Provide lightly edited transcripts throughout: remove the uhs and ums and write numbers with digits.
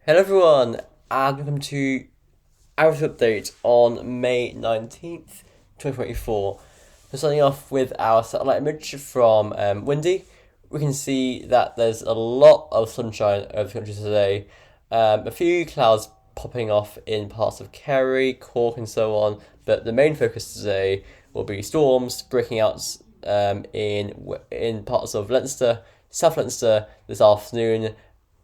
Hello everyone, and welcome to our update on May 19th, 2024. So starting off with our satellite image from Windy, we can see that there's a lot of sunshine over the country today. A few clouds popping off in parts of Kerry, Cork and so on, but the main focus today will be storms breaking out in parts of Leinster, South Leinster this afternoon,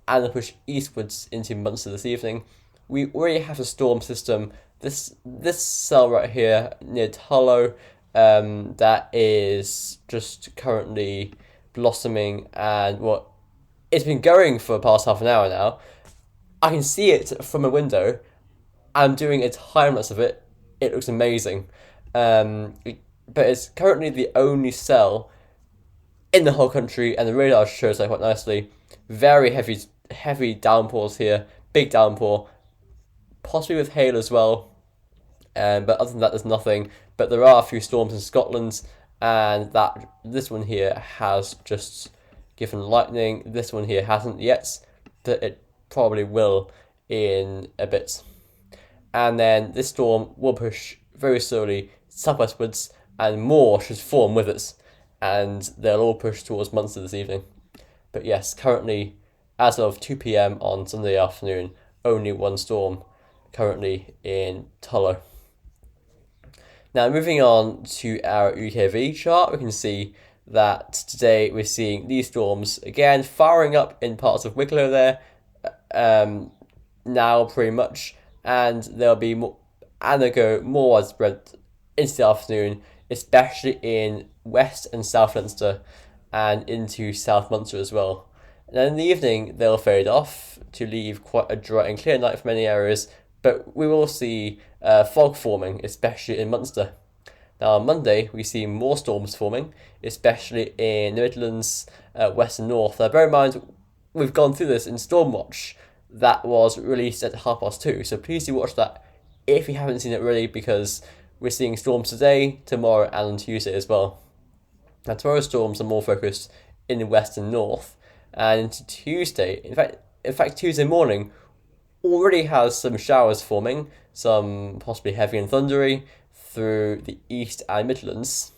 and they'll push eastwards into Munster this evening. We already have a storm system. This cell right here near Tullow, that is just currently blossoming, and it's been going for the past half an hour now. I can see it from a window. I'm doing a time lapse of it. It looks amazing, but it's currently the only cell in the whole country, and the radar shows that quite nicely. Very heavy downpours here, big downpour, possibly with hail as well. But other than that, there's nothing. But there are a few storms in Scotland, and this one here has just given lightning. This one here hasn't yet, but it probably will in a bit. And then this storm will push very slowly southwestwards, and more should form with it, and they'll all push towards Munster this evening. But yes, currently, as of 2 p.m. on Sunday afternoon, only one storm currently in Tullow. Now, moving on to our UKV chart, we can see that today we're seeing these storms again firing up in parts of Wicklow there, now pretty much, and there'll be more, and they'll go more widespread into the afternoon, especially in West and South Leinster and into South Munster as well. And then in the evening, they'll fade off to leave quite a dry and clear night for many areas, but we will see fog forming, especially in Munster. Now on Monday, we see more storms forming, especially in the Midlands, West and North. Now bear in mind, we've gone through this in Stormwatch that was released at 2:30, so please do watch that if you haven't seen it already, because we're seeing storms today, tomorrow and on Tuesday as well. Now tomorrow's storms are more focused in the west and north, and into Tuesday, in fact Tuesday morning already has some showers forming, some possibly heavy and thundery through the east and Midlands,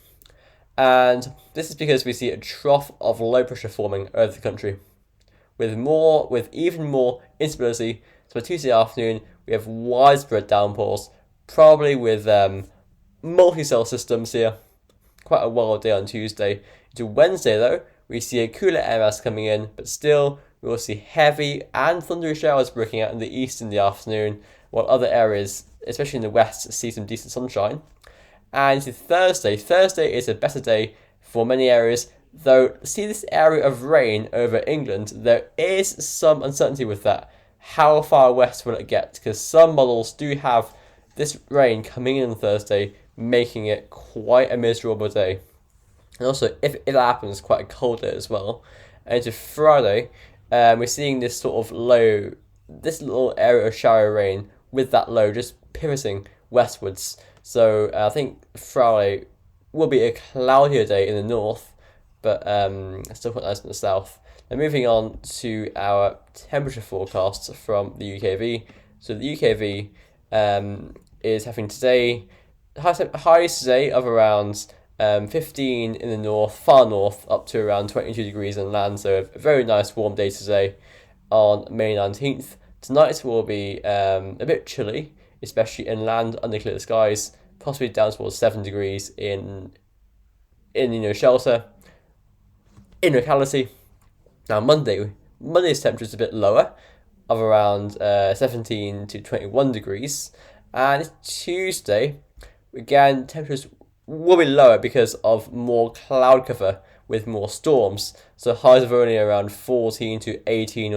and this is because we see a trough of low pressure forming over the country, with even more instability. So by Tuesday afternoon we have widespread downpours, probably with multi-cell systems here. Quite a wild day on Tuesday. Into Wednesday though, we see a cooler air mass coming in, but still we will see heavy and thundery showers breaking out in the east in the afternoon, while other areas, especially in the west, see some decent sunshine. And into Thursday is a better day for many areas, though see this area of rain over England, there is some uncertainty with that. How far west will it get? Because some models do have this rain coming in on Thursday, making it quite a miserable day. And also, if that happens, quite a cold day as well. And into Friday, we're seeing this sort of low, this little area of shower rain with that low just pivoting westwards. So I think Friday will be a cloudier day in the north, but still quite nice in the south. Now moving on to our temperature forecasts from the UKV. So the UKV is having today highs today of around 15 in the north, far north, up to around 22 degrees inland. So a very nice warm day today on May 19th. Tonight will be a bit chilly, especially inland under clear skies, possibly down towards 7 degrees in shelter, in locality. Now Monday's temperature is a bit lower, of around 17 to 21 degrees. And Tuesday, again, temperatures will be lower because of more cloud cover with more storms. So highs of only around 14 to 18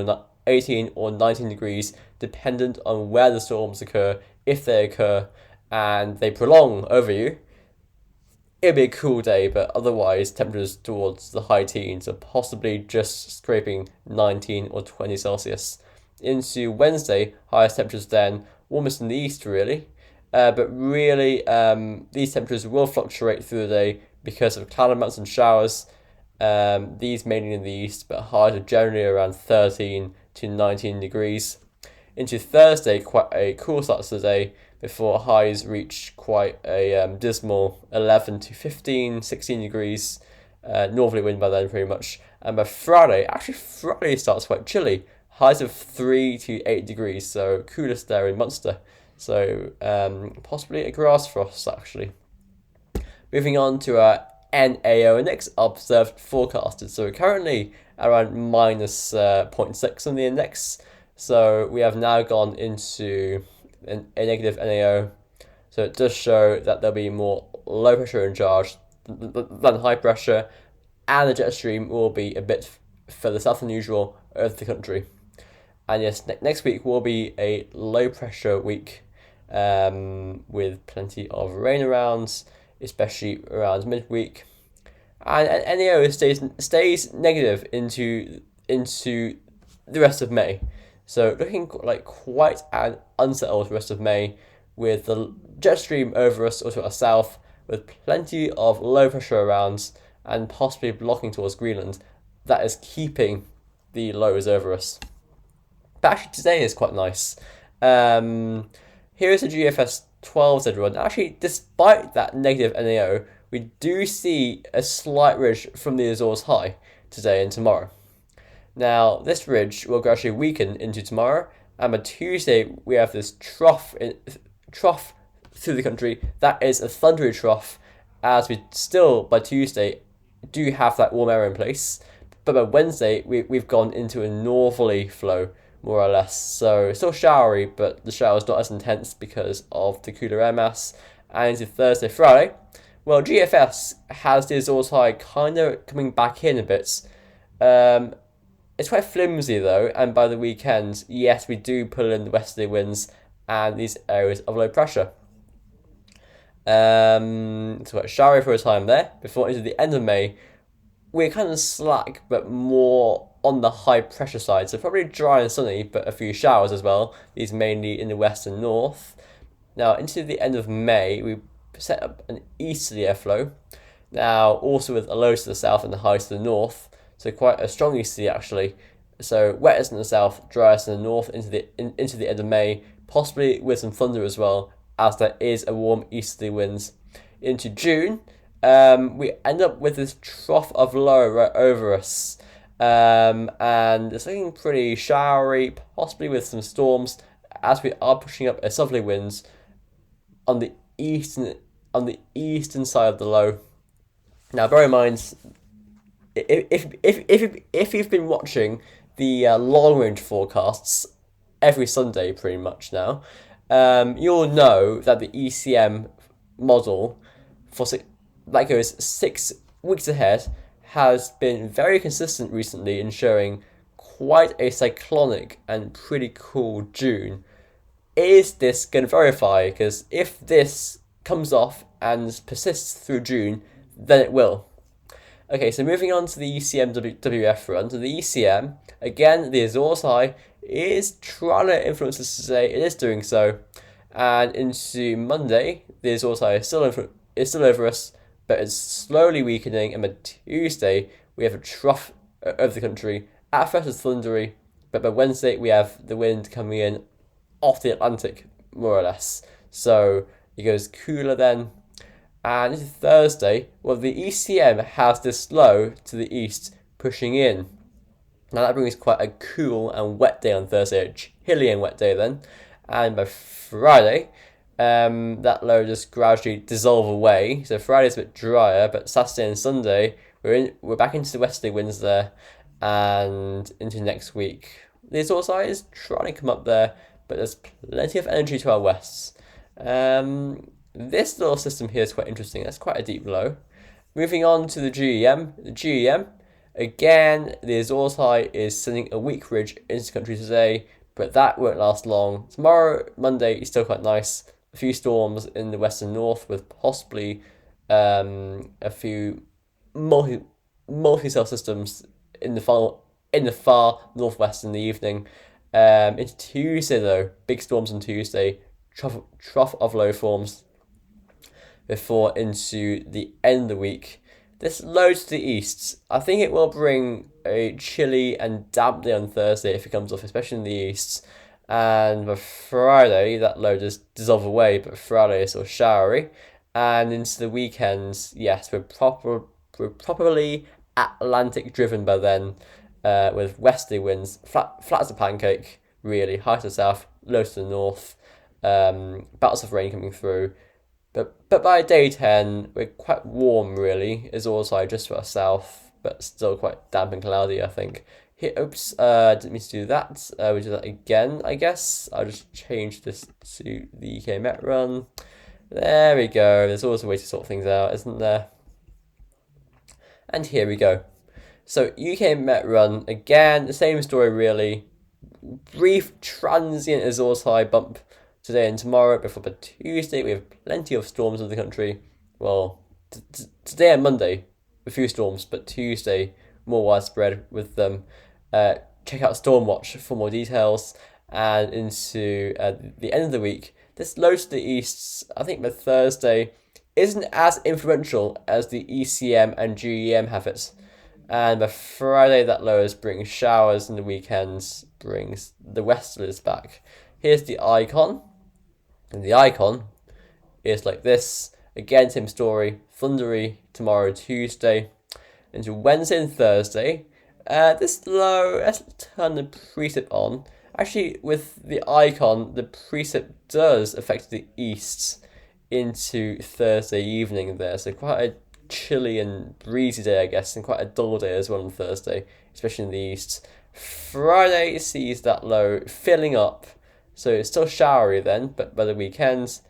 or 19 degrees, dependent on where the storms occur. If they occur and they prolong over you, it'll be a cool day, but otherwise temperatures towards the high teens, or possibly just scraping 19 or 20 Celsius. Into Wednesday, highest temperatures then, warmest in the east really, but really these temperatures will fluctuate through the day because of cloud amounts and showers, these mainly in the east, but highs are generally around 13 to 19 degrees. Into Thursday, quite a cool start to the day before highs reach quite a dismal 11 to 15, 16 degrees. Northerly wind by then pretty much. And by Friday, Friday starts quite chilly. Highs of 3 to 8 degrees, so coolest there in Munster. So possibly a grass frost actually. Moving on to our NAO index, observed forecasted. So we're currently around minus 0.6 on the index. So we have now gone into a negative NAO. So it does show that there'll be more low pressure in charge than high pressure, and the jet stream will be a bit further south than usual of the country. And yes, next week will be a low pressure week with plenty of rain around, especially around midweek. And NAO stays negative into the rest of May. So looking like quite an unsettled rest of May, with the jet stream over us or to our south, with plenty of low pressure around and possibly blocking towards Greenland. That is keeping the lows over us. But actually today is quite nice. Here's the GFS 12s, everyone. Actually, despite that negative NAO, we do see a slight ridge from the Azores high today and tomorrow. Now, this ridge will gradually weaken into tomorrow, and by Tuesday we have this trough through the country. That is a thundery trough, as we still, by Tuesday, do have that warm air in place. But by Wednesday, we've gone into a northerly flow, more or less. So still showery, but the shower is not as intense because of the cooler air mass. And into Thursday, Friday, well, GFS has the Azores high kind of coming back in a bit. It's quite flimsy though, and by the weekend, yes, we do pull in the westerly winds and these areas of low pressure. So quite showery for a time there. Before into the end of May, we're kind of slack, but more on the high pressure side. So probably dry and sunny, but a few showers as well. These mainly in the west and north. Now into the end of May, we set up an easterly airflow. Now also with a low to the south and the high to the north. So quite a strong easterly actually. So wettest in the south, driest in the north into the end of May, possibly with some thunder as well, as there is a warm easterly winds. Into June, we end up with this trough of low right over us, and it's looking pretty showery, possibly with some storms, as we are pushing up a southerly winds on the eastern side of the low. Now, bear in mind, if you've been watching the long range forecasts every Sunday pretty much now, you'll know that the ECM model that goes 6 weeks ahead has been very consistent recently in showing quite a cyclonic and pretty cool June. Is this going to verify? Because if this comes off and persists through June, then it will. Okay, so moving on to the ECM WF run. So the ECM, again, the Azores high is trying to influence us today. It is doing so. And into Monday, the Azores high is still over us, but it's slowly weakening. And by Tuesday, we have a trough over the country. At first it's thundery, but by Wednesday we have the wind coming in off the Atlantic, more or less. So it goes cooler then. And into Thursday, well, the ECM has this low to the east pushing in. Now that brings quite a cool and wet day on Thursday, a chilly and wet day then. And by Friday, that low just gradually dissolve away. So Friday's a bit drier, but Saturday and Sunday, we're back into the westerly winds there, and into next week. The Azores side is trying to come up there, but there's plenty of energy to our wests. This little system here is quite interesting. That's quite a deep low. Moving on to the GEM. The GEM, again, the Azores high is sending a weak ridge into the country today, but that won't last long. Tomorrow, Monday, is still quite nice. A few storms in the west and north, with possibly a few multi-cell systems in the far northwest in the evening. Into Tuesday though, big storms on Tuesday, trough of low forms. Before into the end of the week, this low to the east, I think it will bring a chilly and damp day on Thursday if it comes off, especially in the east. And by Friday, that low just dissolve away, but Friday is sort of showery. And into the weekends, yes, we're properly Atlantic driven by then, with westerly winds, flat as a pancake, really, high to the south, low to the north, bouts of rain coming through. But by day 10, we're quite warm, really. It's also just to our south, but still quite damp and cloudy, I think. Here, oops, didn't mean to do that. We do that again, I guess. I'll just change this to the UK Met Run. There we go. There's always a way to sort things out, isn't there? And here we go. So UK Met Run, again, the same story, really. Brief transient resource high bump today and tomorrow, before by Tuesday we have plenty of storms in the country. Well, today and Monday, a few storms, but Tuesday more widespread with them. Check out Stormwatch for more details. And into the end of the week, this low to the east, I think by Thursday, isn't as influential as the ECM and GEM have it. And by Friday, that low brings showers, and the weekends brings the westerlies back. Here's the icon. And the icon is like this. Again, same story. Thundery tomorrow, Tuesday. Into Wednesday and Thursday. This low, let's turn the precip on. Actually, with the icon, the precip does affect the east into Thursday evening there. So quite a chilly and breezy day, I guess, and quite a dull day as well on Thursday, especially in the east. Friday sees that low filling up. So it's still showery then, but by the weekends,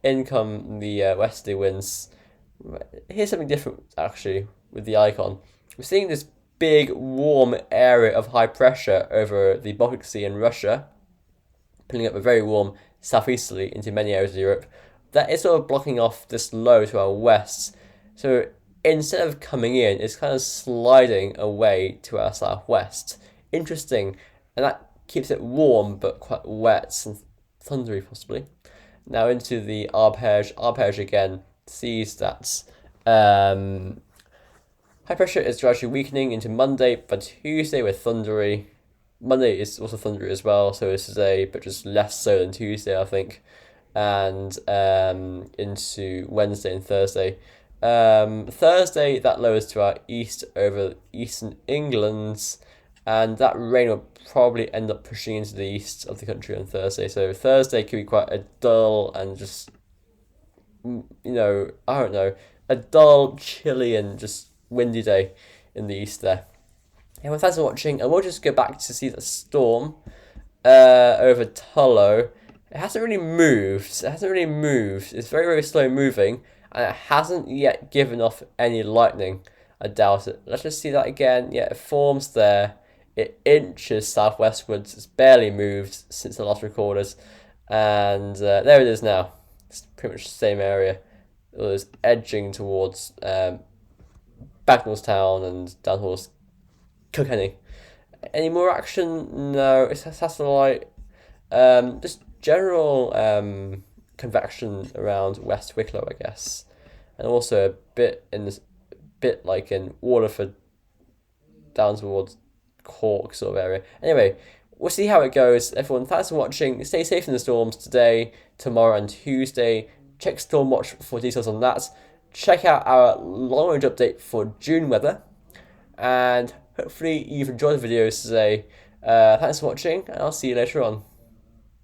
in come the westerly winds. Here's something different, actually, with the icon. We're seeing this big, warm area of high pressure over the Baltic Sea and Russia, pulling up a very warm southeasterly into many areas of Europe. That is sort of blocking off this low to our west. So instead of coming in, it's kind of sliding away to our southwest. Interesting. And that keeps it warm but quite wet and thundery possibly. Now into the arpege. Arpege again sees that high pressure is gradually weakening into Monday, but Tuesday we're thundery. Monday is also thundery as well, so this is but just less so than Tuesday, I think. And into Wednesday and Thursday. Thursday that lowers to our east over eastern England, and that rain will probably end up pushing into the east of the country on Thursday. So Thursday could be quite a dull and just, I don't know, a dull, chilly and just windy day in the east there. Anyway, thanks for watching, and we'll just go back to see the storm over Tullow. It hasn't really moved. It's very, very slow moving, and it hasn't yet given off any lightning. I doubt it. Let's just see that again. Yeah, it forms there. It inches southwestwards. It's barely moved since the last recorded. And there it is now. It's pretty much the same area. It was edging towards Bagnallstown and down towards Kilkenny. Any more action? No, it's satellite. Just general convection around West Wicklow, I guess. And also a bit like in Waterford down towards Cork sort of area. Anyway, we'll see how it goes. Everyone, thanks for watching. Stay safe in the storms today, tomorrow and Tuesday. Check Stormwatch for details on that. Check out our long range update for June weather. And hopefully you've enjoyed the videos today. Thanks for watching, and I'll see you later on.